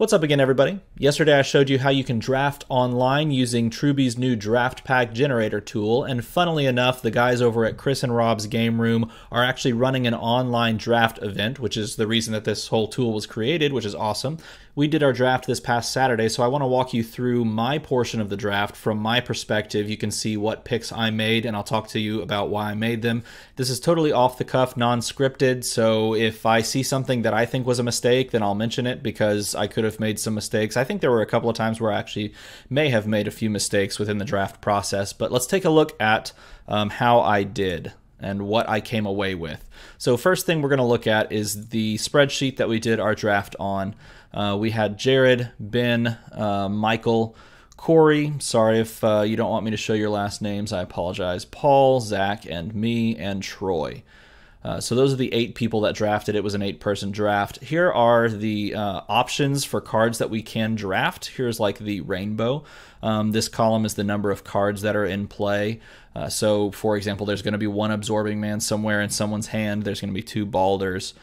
What's up again, everybody? Yesterday I showed you how you can draft online using Truby's new draft pack generator tool, and funnily enough, the guys over at Chris and Rob's Game Room are actually running an online draft event, which is the reason that this whole tool was created, which is awesome. We did our draft this past Saturday, so I want to walk you through my portion of the draft from my perspective. You can see what picks I made, and I'll talk to you about why I made them. This is totally off the cuff, non-scripted, so if I see something that I think was a mistake, then I'll mention it because I could have made some mistakes. I think there were a couple of times where I actually may have made a few mistakes within the draft process, but let's take a look at how I did and what I came away with. So first thing we're going to look at is the spreadsheet that we did our draft on. We had Jared, Ben, Michael, Corey, sorry if you don't want me to show your last names, I apologize, Paul, Zach, and me, and Troy. So those are the 8 people that drafted. It was an 8-person draft. Here are the options for cards that we can draft. Here's like the rainbow. This column is the number of cards that are in play. So for example, there's going to be 1 Absorbing Man somewhere in someone's hand. There's going to be 2 Balders.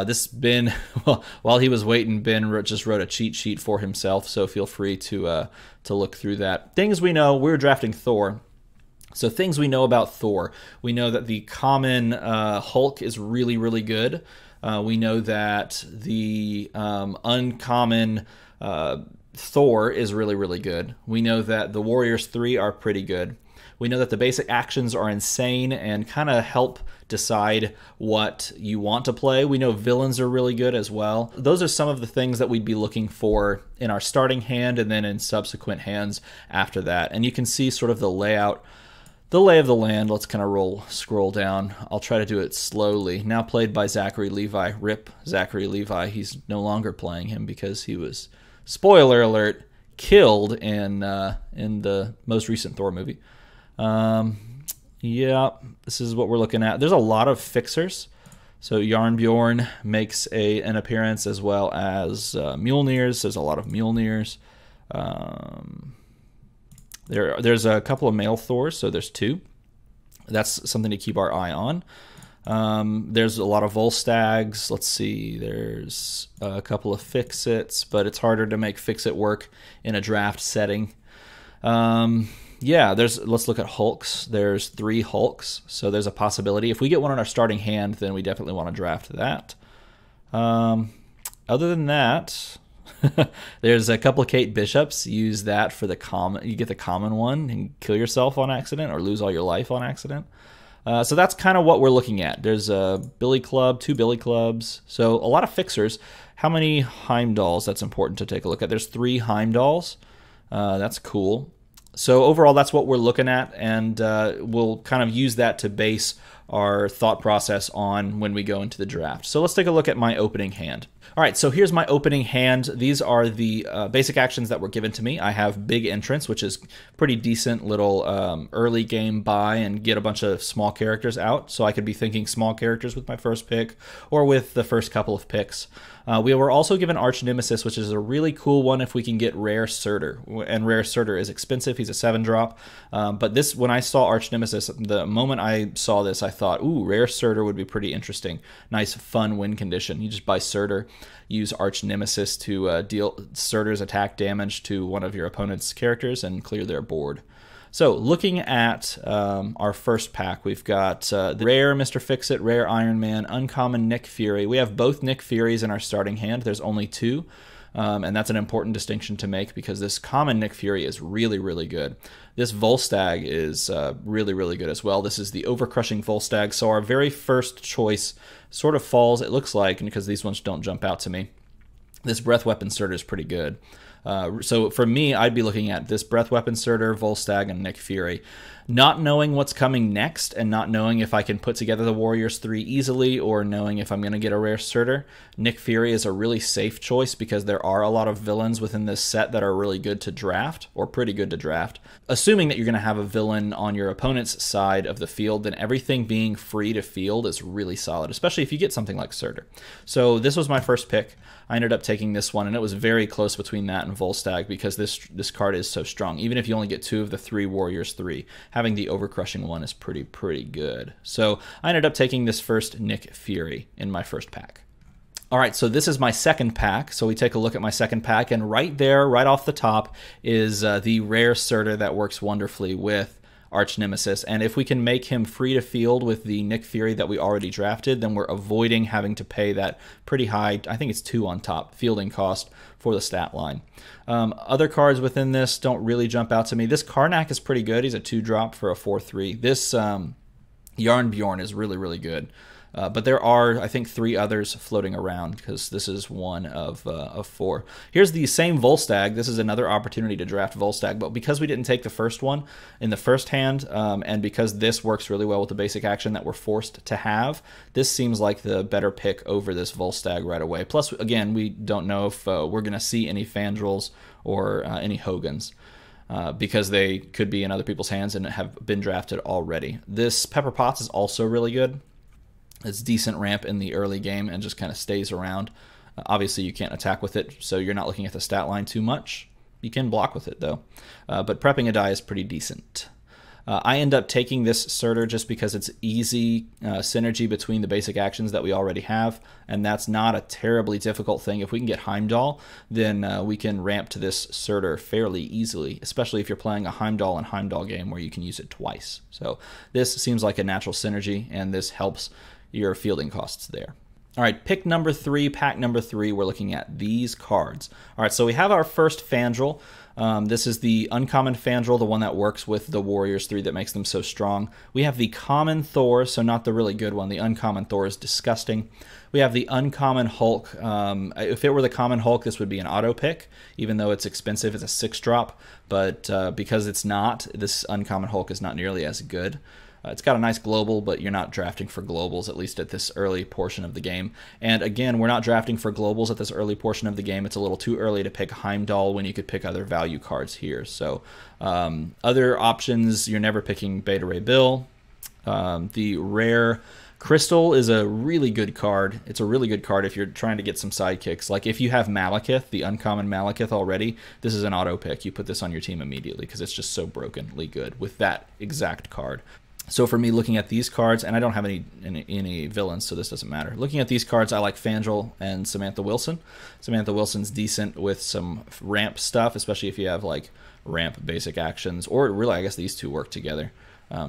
This Ben, well, while he was waiting, Ben just wrote a cheat sheet for himself, so feel free to look through that. Things we know, we're drafting Thor. So things we know about Thor. We know that the common Hulk is really, really good. We know that the uncommon Thor is really, really good. We know that the Warriors 3 are pretty good. We know that the basic actions are insane and kind of help decide what you want to play. We know villains are really good as well. Those are some of the things that we'd be looking for in our starting hand and then in subsequent hands after that. And you can see sort of the layout, the lay of the land. Let's kind of scroll down. I'll try to do it slowly. Now played by Zachary Levi. Rip Zachary Levi. He's no longer playing him because he was, spoiler alert, killed in the most recent Thor movie. Yeah, this is what we're looking at. There's a lot of fixers. So Yarnbjorn makes an appearance, as well as Mjolnirs. There's a lot of Mjolnirs. There's a couple of male Thors, so there's 2. That's something to keep our eye on. There's a lot of Volstags. Let's see, there's a couple of Fix-Its, but it's harder to make Fix-It work in a draft setting. Yeah, let's look at Hulks. There's 3 Hulks, so there's a possibility. If we get one in our starting hand, then we definitely want to draft that. Other than that, there's a couple of Kate Bishops. Use that for the common. You get the common one and kill yourself on accident or lose all your life on accident. So that's kind of what we're looking at. There's a Billy Club, 2 Billy Clubs. So a lot of fixers. How many Heimdalls? That's important to take a look at. There's 3 Heimdalls. That's cool. So overall, that's what we're looking at, and we'll kind of use that to base our thought process on when we go into the draft. So let's take a look at my opening hand. All right, so here's my opening hand. These are the basic actions that were given to me. I have Big Entrance, which is pretty decent little early game buy and get a bunch of small characters out. So I could be thinking small characters with my first pick or with the first couple of picks. We were also given Arch Nemesis, which is a really cool one if we can get Rare Surtur. And Rare Surtur is expensive. He's a 7-drop. But this, when I saw Arch Nemesis, the moment I saw this, I thought, ooh, Rare Surtur would be pretty interesting. Nice, fun win condition. You just buy Surtur, use Arch Nemesis to deal Surtur's attack damage to one of your opponent's characters and clear their board. So looking at our first pack, we've got the rare Mr. Fix-It, rare Iron Man, uncommon Nick Fury. We have both Nick Furies in our starting hand. There's only 2, and that's an important distinction to make because this common Nick Fury is really, really good. This Volstagg is really, really good as well. This is the Overcrushing Volstagg, so our very first choice sort of falls, it looks like, and because these ones don't jump out to me, this Breath Weapon Surtur is pretty good. So for me, I'd be looking at this Breath Weapon Surtur, Volstagg, and Nick Fury. Not knowing what's coming next and not knowing if I can put together the Warriors 3 easily or knowing if I'm going to get a rare Surtur, Nick Fury is a really safe choice because there are a lot of villains within this set that are really good to draft or pretty good to draft. Assuming that you're going to have a villain on your opponent's side of the field, then everything being free to field is really solid, especially if you get something like Surtur. So this was my first pick. I ended up taking this one, and it was very close between that and Volstagg because this card is so strong. Even if you only get 2 of the 3 Warriors 3, having the Overcrushing one is pretty good. So I ended up taking this first Nick Fury in my first pack. All right, so this is my second pack. So we take a look at my second pack, and right there, right off the top, is the rare Surtur that works wonderfully with Arch Nemesis. And if we can make him free to field with the Nick Fury that we already drafted, then we're avoiding having to pay that pretty high, I think it's 2 on top, fielding cost for the stat line. Other cards within this don't really jump out to me. This Karnak is pretty good. He's a 2-drop for a 4/3. This Yarnbjorn is really, really good. But there are, I think, 3 others floating around because this is one of 4. Here's the same Volstagg. This is another opportunity to draft Volstagg, but because we didn't take the first one in the first hand, and because this works really well with the basic action that we're forced to have, this seems like the better pick over this Volstagg right away. Plus, again, we don't know if we're going to see any Fandrels or any Hogans. Because they could be in other people's hands and have been drafted already. This Pepper Potts is also really good. It's decent ramp in the early game and just kind of stays around. Obviously, you can't attack with it, so you're not looking at the stat line too much. You can block with it, though. But prepping a die is pretty decent. I end up taking this Surtur just because it's easy synergy between the basic actions that we already have, and that's not a terribly difficult thing. If we can get Heimdall, then we can ramp to this Surtur fairly easily, especially if you're playing a Heimdall and Heimdall game where you can use it twice. So this seems like a natural synergy, and this helps your fielding costs there. All right, pick number 3, pack number 3, we're looking at these cards. All right, so we have our first Fandral. This is the uncommon Fandral, the one that works with the Warriors 3 that makes them so strong. We have the common Thor, so not the really good one. The uncommon Thor is disgusting. We have the uncommon Hulk. If it were the common Hulk, this would be an auto pick, even though it's expensive. It's a 6-drop, but because it's not, this uncommon Hulk is not nearly as good. It's got a nice global, but you're not drafting for globals, at least at this early portion of the game. And again, we're not drafting for globals at this early portion of the game. It's a little too early to pick Heimdall when you could pick other value cards here. So other options, you're never picking Beta Ray Bill. The rare Crystal is a really good card. It's a really good card if you're trying to get some sidekicks. Like if you have Malekith, the uncommon Malekith already, this is an auto pick. You put this on your team immediately because it's just so brokenly good with that exact card. So for me, looking at these cards, and I don't have any villains, so this doesn't matter. Looking at these cards, I like Fandral and Samantha Wilson. Samantha Wilson's decent with some ramp stuff, especially if you have like ramp basic actions, or really, I guess these two work together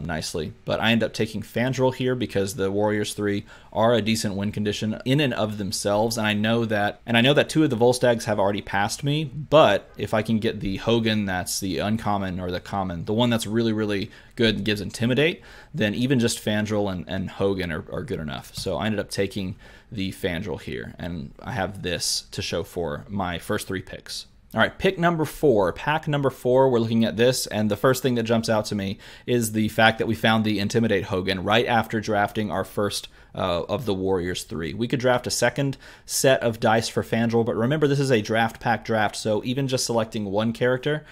nicely. But I end up taking Fandral here because the Warriors 3 are a decent win condition in and of themselves, and I know that 2 of the Volstaggs have already passed me. But if I can get the Hogan, that's the uncommon or the common, the one that's really, really good and gives Intimidate, then even just Fandral and Hogan are good enough. So I ended up taking the Fandral here, and I have this to show for my first 3 picks. All right, pick number 4, pack number 4, we're looking at this, and the first thing that jumps out to me is the fact that we found the Intimidate Hogan right after drafting our first of the Warriors 3. We could draft a second set of dice for Fandral, but remember this is a draft pack draft, so even just selecting one character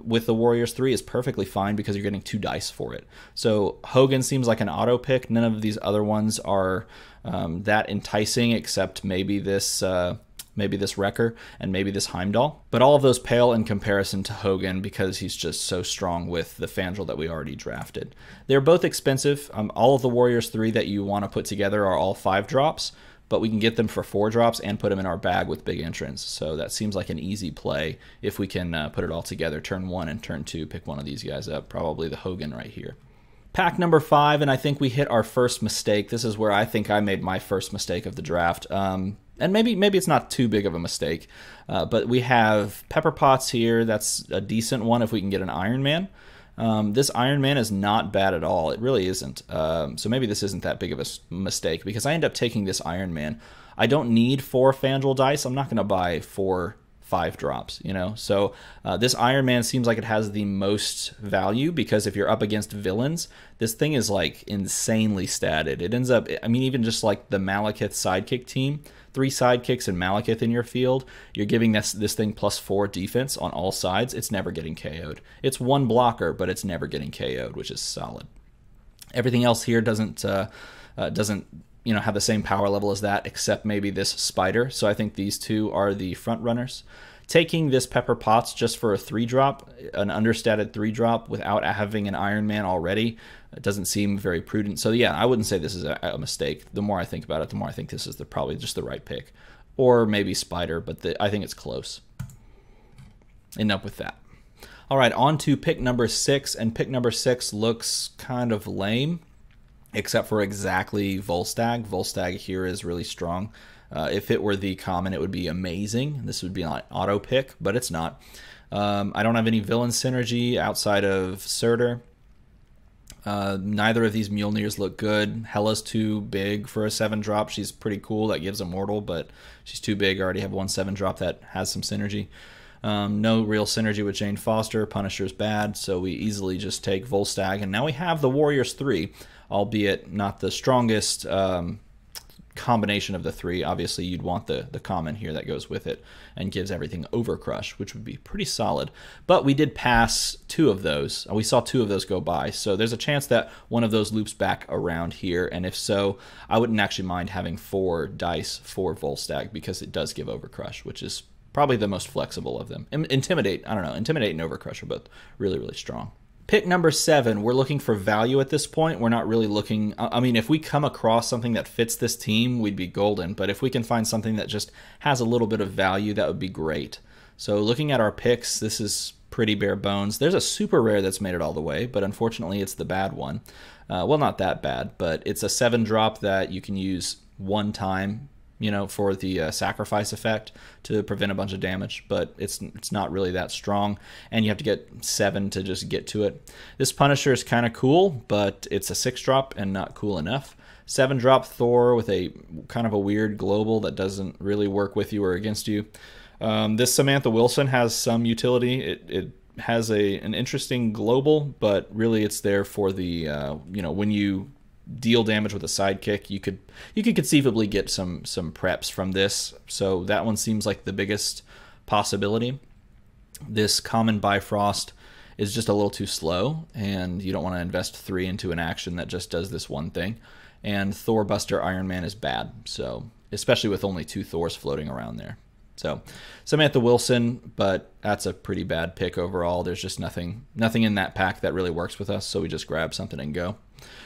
with the Warriors 3 is perfectly fine because you're getting 2 dice for it. So Hogan seems like an auto pick. None of these other ones are that enticing except maybe this Wrecker, and maybe this Heimdall. But all of those pale in comparison to Hogan because he's just so strong with the Fandral that we already drafted. They're both expensive. All of the Warriors 3 that you want to put together are all 5-drops, but we can get them for 4-drops and put them in our bag with big entrance. So that seems like an easy play if we can put it all together. Turn 1 and turn 2, pick one of these guys up, probably the Hogan right here. Pack number 5, and I think we hit our first mistake. This is where I think I made my first mistake of the draft. And maybe it's not too big of a mistake, but we have Pepper Potts here. That's a decent one if we can get an Iron Man. This Iron Man is not bad at all. It really isn't. So maybe this isn't that big of a mistake because I end up taking this Iron Man. I don't need 4 Fandral dice. I'm not going to buy 4 5-drops, you know? So this Iron Man seems like it has the most value because if you're up against villains, this thing is like insanely statted. It ends up, I mean, even just like the Malekith sidekick team, 3 sidekicks and Malekith in your field, you're giving this thing +4 defense on all sides. It's never getting KO'd. It's 1 blocker, but it's never getting KO'd, which is solid. Everything else here doesn't have the same power level as that, except maybe this Spider. So I think these 2 are the front runners. taking this Pepper Potts just for a 3-drop, an understated 3-drop without having an Iron Man already, it doesn't seem very prudent. So yeah, I wouldn't say this is a mistake. The more I think about it, the more I think this is probably just the right pick. Or maybe Spider, but I think it's close. Enough with that. All right, on to pick number 6, and pick number 6 looks kind of lame, except for exactly Volstagg. Volstagg here is really strong. If it were the common, it would be amazing. This would be an auto pick, but it's not. I don't have any villain synergy outside of Surtur. Neither of these Mjolnirs look good. Hela's too big for a 7-drop. She's pretty cool. That gives Immortal, but she's too big. I already have one 7-drop that has some synergy. No real synergy with Jane Foster. Punisher's bad, so we easily just take Volstagg. And now we have the Warriors 3, albeit not the strongest combination of the 3. Obviously, you'd want the common here that goes with it and gives everything Overcrush, which would be pretty solid. But we did pass 2 of those. We saw 2 of those go by, so there's a chance that one of those loops back around here, and if so, I wouldn't actually mind having 4 dice for Volstagg because it does give Overcrush, which is probably the most flexible of them. Intimidate, I don't know, Intimidate and Overcrush are both really, really strong. Pick number 7, we're looking for value at this point. We're not really looking, I mean, if we come across something that fits this team, we'd be golden. But if we can find something that just has a little bit of value, that would be great. So looking at our picks, this is pretty bare bones. There's a super rare that's made it all the way, but unfortunately it's the bad one. Well, not that bad, but it's a 7-drop that you can use one time, you know, for the sacrifice effect to prevent a bunch of damage, but it's not really that strong, and you have to get 7 to just get to it. This Punisher is kind of cool, but it's a 6-drop and not cool enough. 7-drop Thor with a kind of a weird global that doesn't really work with you or against you. This Samantha Wilson has some utility. It has an interesting global, but really it's there for the you know, when you deal damage with a sidekick, you could conceivably get some preps from this. So that one seems like the biggest possibility. This common Bifrost is just a little too slow, and you don't want to invest 3 into an action that just does this one thing. And Thor Buster Iron Man is bad, so especially with only 2 Thors floating around there. So Samantha Wilson, but that's a pretty bad pick overall. There's just nothing in that pack that really works with us, so we just grab something and go.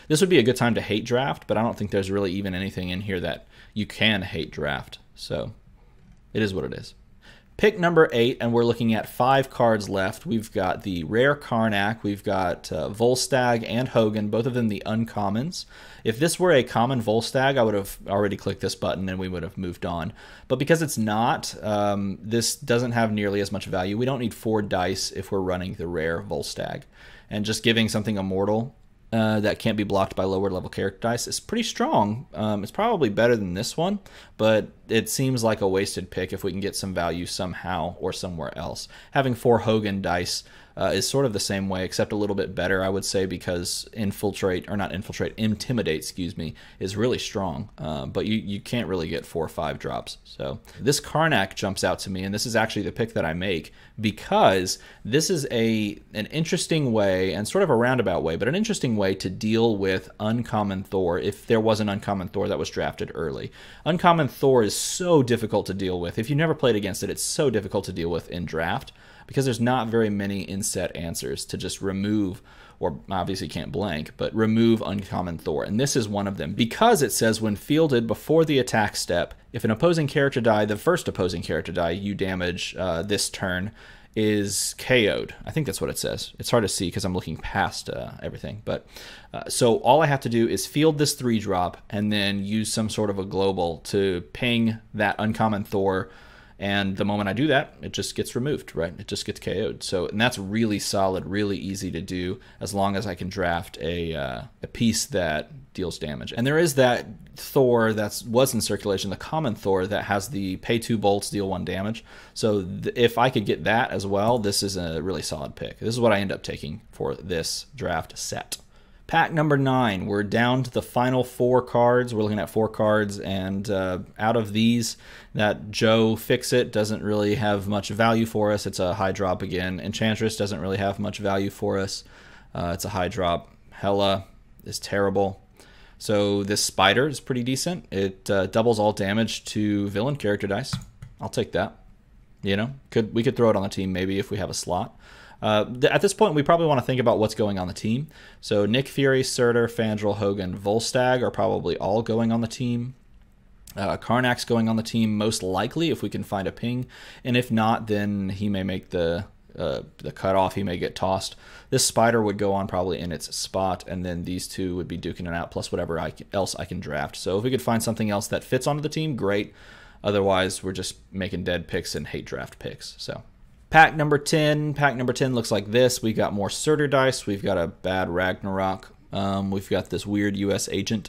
This would be a good time to hate draft, but I don't think there's really even anything in here that you can hate draft. So it is what it is. Pick number 8, and we're looking at 5 cards left. We've got the rare Karnak, we've got Volstagg and Hogun, both of them the uncommons. If this were a common Volstagg, I would have already clicked this button and we would have moved on. But because it's not, this doesn't have nearly as much value. We don't need 4 dice if we're running the rare Volstagg. And just giving something immortal that can't be blocked by lower level character dice is pretty strong. It's probably better than this one, but it seems like a wasted pick if we can get some value somehow or somewhere else. Having 4 Hogun dice is sort of the same way, except a little bit better, I would say, because Intimidate, excuse me, is really strong. But you can't really get 4 or 5 drops. So this Karnak jumps out to me, and this is actually the pick that I make because this is an interesting way, and sort of a roundabout way, but an interesting way to deal with Uncommon Thor if there was an Uncommon Thor that was drafted early. Uncommon Thor is so difficult to deal with. If you've never played against it, it's so difficult to deal with in draft, because there's not very many inset answers to just remove, or obviously can't blank, but remove Uncommon Thor. And this is one of them, because it says when fielded before the attack step, if an opposing character die, the first opposing character die you damage this turn is KO'd. I think that's what it says. It's hard to see because I'm looking past everything. But so all I have to do is field this 3-drop and then use some sort of a global to ping that Uncommon Thor. And the moment I do that, it just gets removed, right? It just gets KO'd. So, and that's really solid, really easy to do as long as I can draft a piece that deals damage. And there is that Thor that was in circulation, the common Thor that has the pay 2 bolts, deal 1 damage. So if I could get that as well, this is a really solid pick. This is what I end up taking for this draft set. Pack number 9, we're down to the final 4 cards. We're looking at 4 cards, and out of these, that Joe Fix-It doesn't really have much value for us. It's a high drop again. Enchantress doesn't really have much value for us. It's a high drop. Hela is terrible. So this Spider is pretty decent. It doubles all damage to villain character dice. I'll take that. You know, we could throw it on the team maybe if we have a slot. At this point, we probably want to think about what's going on the team. So Nick Fury, Surtur, Fandral, Hogan, Volstagg are probably all going on the team. Karnak's going on the team most likely if we can find a ping, and if not, then he may make the cutoff. He may get tossed. This Spider would go on probably in its spot, and then these two would be duking it out plus whatever else I can draft. So if we could find something else that fits onto the team, great. Otherwise, we're just making dead picks and hate draft picks. So pack number 10. Pack number 10 looks like this. We got more Surtur dice. We've got a bad Ragnarok. We've got this weird U.S. agent.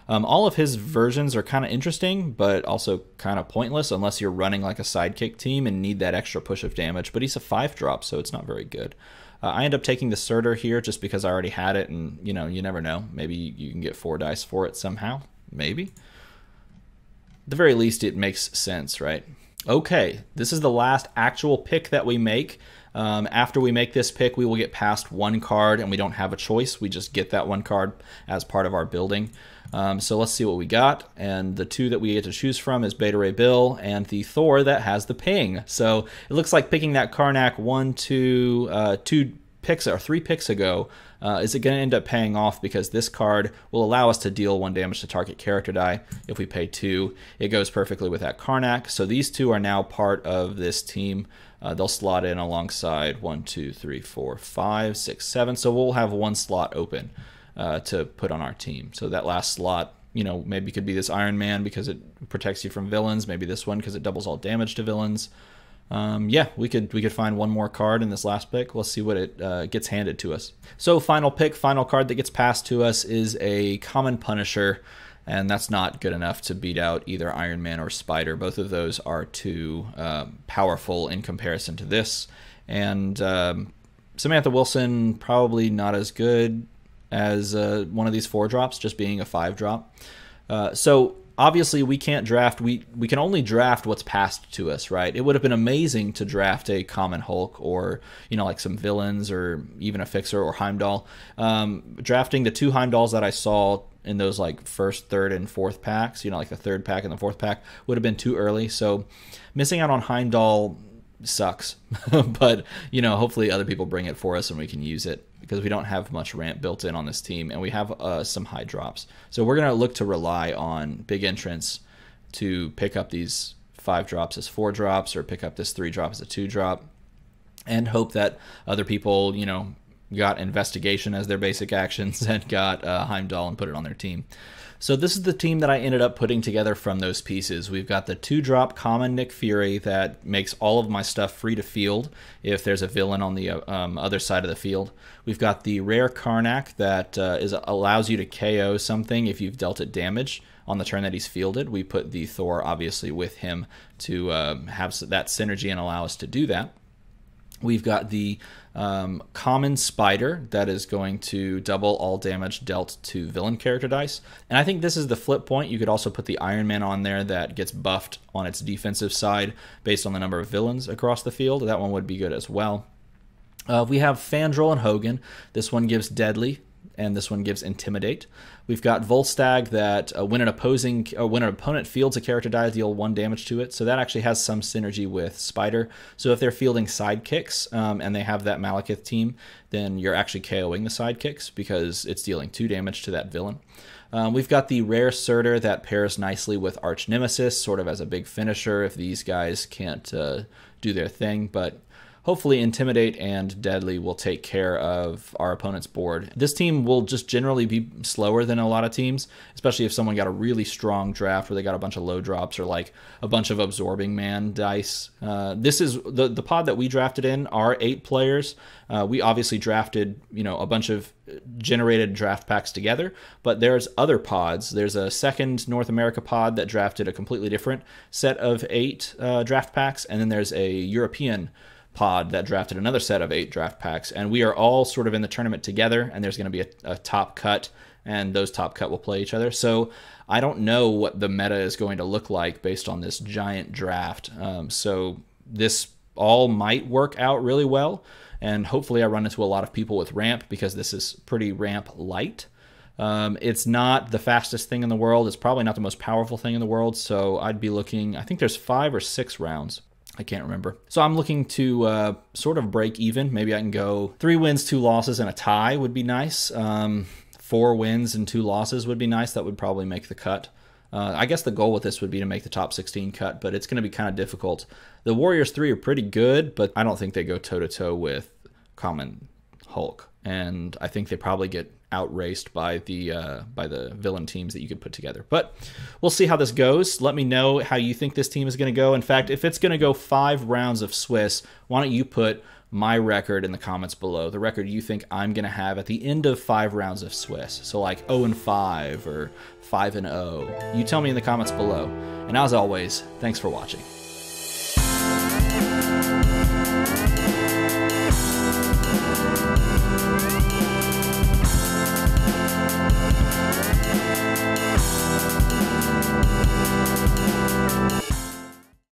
All of his versions are kind of interesting, but also kind of pointless unless you're running like a sidekick team and need that extra push of damage. But he's a 5-drop, so it's not very good. I end up taking the Surtur here just because I already had it, and you know, you never know. Maybe you can get 4 dice for it somehow. Maybe. At the very least, it makes sense, right? Okay, this is the last actual pick that we make. After we make this pick, we will get past 1 card, and we don't have a choice. We just get that 1 card as part of our building. So let's see what we got. And the 2 that we get to choose from is Beta Ray Bill and the Thor that has the ping. So it looks like picking that Karnak 2 picks or 3 picks ago is it going to end up paying off, because this card will allow us to deal 1 damage to target character die. If we pay 2, it goes perfectly with that Karnak. So these 2 are now part of this team. They'll slot in alongside 1, 2, 3, 4, 5, 6, 7. So we'll have 1 slot open to put on our team. So that last slot, you know, maybe could be this Iron Man because it protects you from villains. Maybe this one because it doubles all damage to villains. Yeah, we could find 1 more card in this last pick. Let's see what it gets handed to us. So final pick, final card that gets passed to us is a common Punisher, and that's not good enough to beat out either Iron Man or Spider. Both of those are too powerful in comparison to this. And Samantha Wilson, probably not as good as one of these 4-drops, just being a 5-drop. So obviously we can't draft, we can only draft what's passed to us, right? It would have been amazing to draft a common Hulk, or, you know, like some villains, or even a Fixer or Heimdall. Drafting the 2 Heimdalls that I saw in those like 1st, 3rd, and 4th packs, you know, like the 3rd pack and the 4th pack, would have been too early. So missing out on Heimdall sucks. But, you know, hopefully other people bring it for us and we can use it, because we don't have much ramp built in on this team, and we have some high drops. So we're going to look to rely on big entrants to pick up these 5 drops as 4 drops, or pick up this 3 drop as a 2 drop, and hope that other people, you know, got Investigation as their basic actions and got Heimdall and put it on their team. So this is the team that I ended up putting together from those pieces. We've got the 2-drop common Nick Fury that makes all of my stuff free to field if there's a villain on the other side of the field. We've got the rare Karnak that allows you to KO something if you've dealt it damage on the turn that he's fielded. We put the Thor obviously with him to have that synergy and allow us to do that. We've got the common Spider that is going to double all damage dealt to villain character dice. And I think this is the flip point. You could also put the Iron Man on there that gets buffed on its defensive side based on the number of villains across the field. That one would be good as well. We have Fandral and Hogan. This one gives Deadly, and this one gives Intimidate. We've got Volstagg that when an opponent fields a character die, deal 1 damage to it. So that actually has some synergy with Spider. So if they're fielding sidekicks and they have that Malekith team, then you're actually KOing the sidekicks because it's dealing 2 damage to that villain. We've got the rare Surtur that pairs nicely with Arch Nemesis, sort of as a big finisher if these guys can't do their thing. But hopefully Intimidate and Deadly will take care of our opponent's board. This team will just generally be slower than a lot of teams, especially if someone got a really strong draft where they got a bunch of low drops or like a bunch of Absorbing Man dice. This is the pod that we drafted in are 8 players. We obviously drafted, you know, a bunch of generated draft packs together, but there's other pods. There's a second North America pod that drafted a completely different set of 8 draft packs, and then there's a European pod that drafted another set of 8 draft packs, and we are all sort of in the tournament together, and there's going to be a top cut, and those top cut will play each other. So I don't know what the meta is going to look like based on this giant draft. So this all might work out really well, and hopefully I run into a lot of people with ramp, because this is pretty ramp light. It's not the fastest thing in the world. It's probably not the most powerful thing in the world, so I'd be looking, I think there's 5 or 6 rounds. I can't remember. So I'm looking to sort of break even. Maybe I can go 3 wins, 2 losses, and a tie would be nice. 4 wins and 2 losses would be nice. That would probably make the cut. I guess the goal with this would be to make the top 16 cut, but it's going to be kind of difficult. The Warriors 3 are pretty good, but I don't think they go toe-to-toe with Common Hulk. And I think they probably get outraced by the villain teams that you could put together. But we'll see how this goes. Let me know how you think this team is going to go. In fact, if it's going to go 5 rounds of Swiss, why don't you put my record in the comments below, the record you think I'm going to have at the end of 5 rounds of Swiss. So like 0-5 or 5-0. You tell me in the comments below. And as always, thanks for watching.